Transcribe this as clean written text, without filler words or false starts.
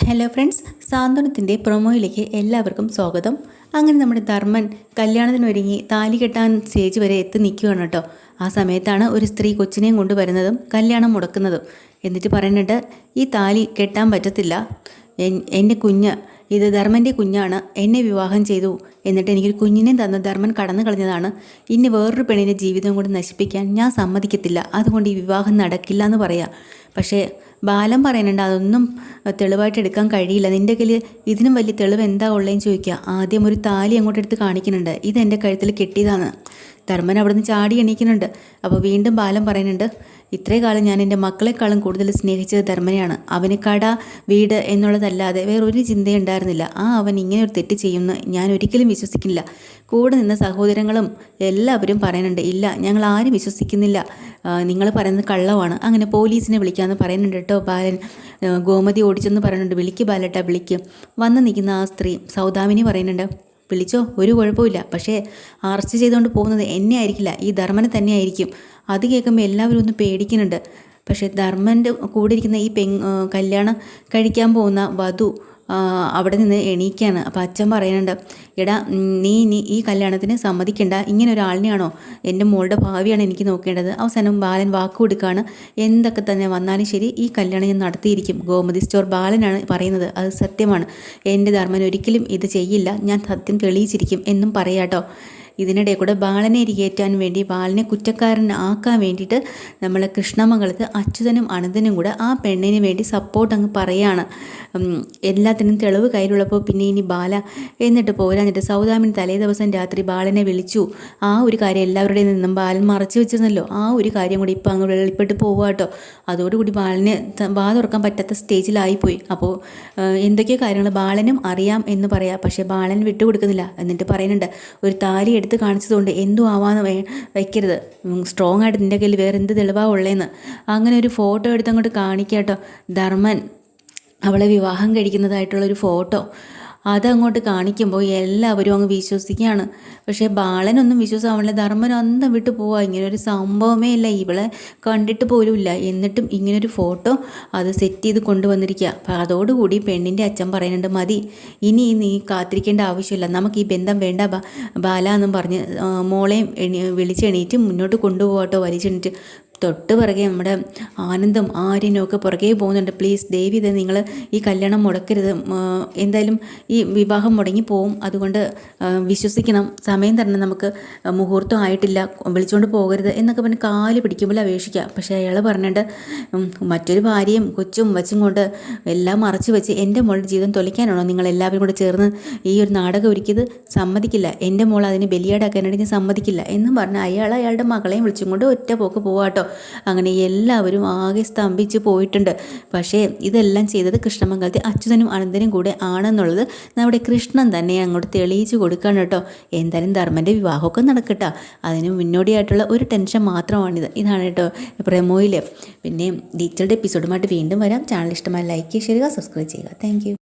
Hello friends, സാന്ത്വനത്തിൻ്റെ പ്രൊമോയിലേക്ക് എല്ലാവർക്കും സ്വാഗതം. അങ്ങനെ നമ്മുടെ ധർമ്മൻ കല്യാണത്തിനൊരുങ്ങി താലി കെട്ടാൻ സ്റ്റേജ് വരെ എത്തി നിൽക്കുകയാണ് കേട്ടോ. ആ സമയത്താണ് ഒരു സ്ത്രീ കൊച്ചിനെയും കൊണ്ടുവരുന്നതും കല്യാണം മുടക്കുന്നതും. എന്നിട്ട് പറയുന്നുണ്ട്, ഈ താലി കെട്ടാൻ പറ്റത്തില്ല, എൻ്റെ കുഞ്ഞ് ഇത് ധർമ്മൻ്റെ കുഞ്ഞാണ്, എന്നെ വിവാഹം ചെയ്തു, എന്നിട്ട് എനിക്കൊരു കുഞ്ഞിനെ തന്ന ധർമ്മൻ കടന്നു കളഞ്ഞതാണ്. ഇനി വേറൊരു പെണ്ണിൻ്റെ ജീവിതം കൂടി നശിപ്പിക്കാൻ ഞാൻ സമ്മതിക്കത്തില്ല, അതുകൊണ്ട് ഈ വിവാഹം നടക്കില്ല എന്ന് പറയാം. പക്ഷേ ബാലൻ പറയുന്നുണ്ട്, അതൊന്നും തെളിവായിട്ട് എടുക്കാൻ കഴിയില്ല, നിൻ്റെ കയ്യിൽ ഇതിനും വലിയ തെളിവ് എന്താ ഉള്ളതെന്ന് ചോദിക്കുക. ആദ്യം ഒരു താലി അങ്ങോട്ട് എടുത്ത് കാണിക്കുന്നുണ്ട്, ഇതെൻ്റെ കഴുത്തിൽ കെട്ടിയതാണ്. ധർമ്മൻ അവിടെ നിന്ന് ചാടി എണീക്കുന്നുണ്ട്. അപ്പോൾ വീണ്ടും ബാലൻ പറയുന്നുണ്ട്, ഇത്രയും കാലം ഞാൻ എൻ്റെ മക്കളെക്കാളും കൂടുതൽ സ്നേഹിച്ചത് ധർമ്മനെയാണ്. അവന് കട വീട് എന്നുള്ളതല്ലാതെ വേറൊരു ചിന്തയുണ്ടായിരുന്നില്ല. അവൻ ഇങ്ങനെ ഒരു തെറ്റ് ചെയ്യുമെന്ന് ഞാൻ ഒരിക്കലും വിശ്വസിക്കുന്നില്ല. കൂടെ നിന്ന സഹോദരങ്ങളും എല്ലാവരും പറയുന്നുണ്ട്, ഇല്ല ഞങ്ങൾ ആരും വിശ്വസിക്കുന്നില്ല, നിങ്ങൾ പറയുന്നത് കള്ളമാണ്. അങ്ങനെ പോലീസിനെ വിളിക്കാമെന്ന് പറയുന്നുണ്ട് കേട്ടോ. ബാലൻ ഗോമതി ഓടിച്ചെന്ന് പറയുന്നുണ്ട്, വിളിക്ക് ബാലട്ടാ വിളിക്ക്. വന്ന് നിൽക്കുന്ന ആ സ്ത്രീ സൗദാമിനി പറയുന്നുണ്ട്, വിളിച്ചോ, ഒരു കുഴപ്പമില്ല, പക്ഷേ അറസ്റ്റ് ചെയ്തുകൊണ്ട് പോകുന്നത് എന്നെ ആയിരിക്കില്ല, ഈ ധർമ്മനെ തന്നെ ആയിരിക്കും. അത് കേൾക്കുമ്പോൾ എല്ലാവരും ഒന്ന് പേടിക്കുന്നുണ്ട്. പക്ഷേ ധർമ്മൻ്റെ കൂടെ ഇരിക്കുന്ന ഈ കല്യാണം കഴിക്കാൻ പോകുന്ന വധു അവിടെ നിന്ന് എണീക്കുകയാണ്. അപ്പോൾ അച്ഛൻ പറയുന്നുണ്ട്, എടാ നീ ഈ കല്യാണത്തിന് സമ്മതിക്കേണ്ട, ഇങ്ങനെ ഒരാളിനെയാണോ, എൻ്റെ മോളുടെ ഭാവിയാണ് എനിക്ക് നോക്കേണ്ടത്. അവസാനം ബാലൻ വാക്ക് കൊടുക്കുകയാണ്, എന്തൊക്കെ തന്നെ വന്നാലും ശരി ഈ കല്യാണം ഞാൻ നടത്തിയിരിക്കും. ഗോമതി സ്റ്റോർ ബാലനാണ് പറയുന്നത്, അത് സത്യമാണ്. എൻ്റെ ധർമ്മൻ ഒരിക്കലും ഇത് ചെയ്യില്ല, ഞാൻ സത്യം തെളിയിച്ചിരിക്കും എന്നും പറയാട്ടോ. ഇതിനിടെ കൂടെ ബാലനെ ഇരികേറ്റാൻ വേണ്ടി, ബാലനെ കുറ്റക്കാരനാക്കാൻ വേണ്ടിയിട്ട് നമ്മൾ കൃഷ്ണമംഗലത്ത് അച്യുതനും അനന്തനും കൂടെ ആ പെണ്ണിന് വേണ്ടി സപ്പോർട്ട് അങ്ങ് പറയാണ്. എല്ലാത്തിനും തെളിവ് കയ്യിലുള്ളപ്പോൾ പിന്നെ ഇനി ബാല എന്നിട്ട് പോരാഞ്ഞിട്ട് സൗദാമിൻ തലേ ദിവസം രാത്രി ബാലനെ വിളിച്ചു. ആ ഒരു കാര്യം എല്ലാവരുടെയും നിന്നും ബാലൻ മറച്ചു വെച്ചിരുന്നല്ലോ, ആ ഒരു കാര്യം കൂടി ഇപ്പം അങ്ങ് വെളിപ്പെട്ട് പോവുക കേട്ടോ. അതോടുകൂടി ബാലന് വാ തുറക്കാൻ പറ്റാത്ത സ്റ്റേജിലായിപ്പോയി. അപ്പോൾ എന്തൊക്കെയോ കാര്യങ്ങൾ ബാലനും അറിയാം എന്ന് പറയാം, പക്ഷേ ബാലൻ വിട്ടുകൊടുക്കുന്നില്ല. എന്നിട്ട് പറയുന്നുണ്ട്, ഒരു താലി എടുത്ത് കാണിച്ചതുകൊണ്ട് എന്തും ആവാന്ന് വയ്ക്കരുത്, സ്ട്രോങ് ആയിട്ട് നിൻ്റെ കയ്യിൽ വേറെ എന്ത് തെളിവാ ഉള്ളതെന്ന്. അങ്ങനെ ഒരു ഫോട്ടോ എടുത്തങ്ങോട്ട് കാണിക്കാട്ടോ. ധർമ്മൻ അവളെ വിവാഹം കഴിക്കുന്നതായിട്ടുള്ളൊരു ഫോട്ടോ അതങ്ങോട്ട് കാണിക്കുമ്പോൾ എല്ലാവരും അങ്ങ് വിശ്വസിക്കുകയാണ്. പക്ഷേ ബാലനൊന്നും വിശ്വസിക്കാവില്ല. ധർമ്മൻ അന്തം വിട്ട് പോവുക, ഇങ്ങനൊരു സംഭവമേ ഇല്ല, ഇവളെ കണ്ടിട്ട് പോലും ഇല്ല, എന്നിട്ടും ഇങ്ങനൊരു ഫോട്ടോ അത് സെറ്റ് ചെയ്ത് കൊണ്ടുവന്നിരിക്കുക. അപ്പം അതോടുകൂടി പെണ്ണിൻ്റെ അച്ഛൻ പറയുന്നുണ്ട്, മതി, ഇനി നീ കാത്തിരിക്കേണ്ട ആവശ്യമില്ല, നമുക്ക് ഈ ബന്ധം വേണ്ട ബാല എന്നും പറഞ്ഞ് മോളെയും വിളിച്ചെണീറ്റ് മുന്നോട്ട് കൊണ്ടുപോകട്ടോ. വലിച്ചെണീറ്റ് തൊട്ട് പുറകെ നമ്മുടെ ആനന്ദം ആര്യനും ഒക്കെ പുറകെ പോകുന്നുണ്ട്. പ്ലീസ് ദേവി, ഇത് നിങ്ങൾ ഈ കല്യാണം മുടക്കരുത്, എന്തായാലും ഈ വിവാഹം മുടങ്ങി പോവും, അതുകൊണ്ട് വിശ്വസിക്കണം, സമയം തരണം, നമുക്ക് മുഹൂർത്തം ആയിട്ടില്ല, വിളിച്ചുകൊണ്ട് പോകരുത് എന്നൊക്കെ പറഞ്ഞ് കാല് പിടിക്കുമ്പോൾ അപേക്ഷിക്കുക. പക്ഷേ അയാൾ പറഞ്ഞിട്ട് മറ്റൊരു ഭാര്യയും കൊച്ചും വച്ചും കൊണ്ട് എല്ലാം മറച്ചു വെച്ച് എൻ്റെ മോളുടെ ജീവിതം തൊലിക്കാനാണോ നിങ്ങൾ എല്ലാവരും കൂടെ ചേർന്ന് ഈ ഒരു നാടകം ഒരുക്കിയത്? സമ്മതിക്കില്ല, എൻ്റെ മോൾ അതിന് ബലിയാടാക്കാനായിട്ട് ഞാൻ സമ്മതിക്കില്ല എന്നും പറഞ്ഞ് അയാളുടെ മകളെയും വിളിച്ചും കൊണ്ട് ഒറ്റ പോക്ക് പോവാട്ടോ. അങ്ങനെ എല്ലാവരും ആകെ സ്തംഭിച്ച് പോയിട്ടുണ്ട്. പക്ഷേ ഇതെല്ലാം ചെയ്തത് കൃഷ്ണമംഗലത്തെ അച്യുതനും അനന്തനും കൂടെ ആണെന്നുള്ളത് നമ്മുടെ കൃഷ്ണൻ തന്നെ അങ്ങോട്ട് തെളിയിച്ച് കൊടുക്കുകയാണ് കേട്ടോ. എന്തായാലും ധർമ്മൻ്റെ വിവാഹമൊക്കെ നടക്കട്ടോ, അതിന് മുന്നോടിയായിട്ടുള്ള ഒരു ടെൻഷൻ മാത്രമാണിത്. ഇതാണ് കേട്ടോ പ്രമോയിൽ. പിന്നെ ഡീറ്റെയിൽഡ് എപ്പിസോഡുമായിട്ട് വീണ്ടും വരാം. ചാനൽ ഇഷ്ടമായി ലൈക്ക് ചെയ്യുക, സബ്സ്ക്രൈബ് ചെയ്യുക. താങ്ക്